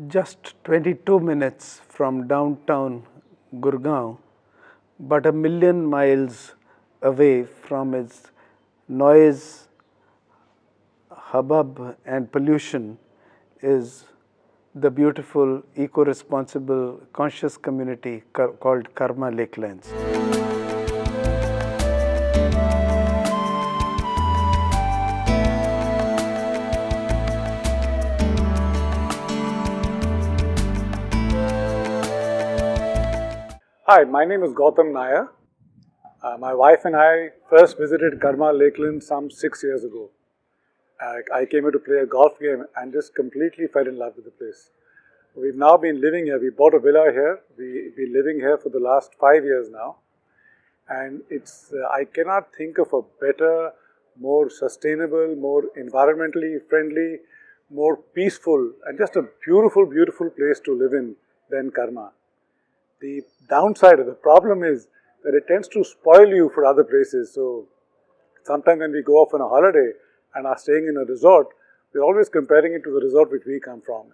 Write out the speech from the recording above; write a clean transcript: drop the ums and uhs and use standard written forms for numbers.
just 22 minutes from downtown Gurgaon, but a million miles away from its noise, hubbub and pollution is the beautiful, eco-responsible, conscious community called Karma Lakelands. Hi, my name is Gautam Nair. My wife and I first visited Karma Lakeland some 6 years ago. I came here to play a golf game and just completely fell in love with the place. We've now been living here. We bought a villa here. We've been living here for the last 5 years now. And I cannot think of a better, more sustainable, more environmentally friendly, more peaceful and just a beautiful, beautiful place to live in than Karma. The downside of the problem is that it tends to spoil you for other places. So sometimes when we go off on a holiday and are staying in a resort, we're always comparing it to the resort which we come from.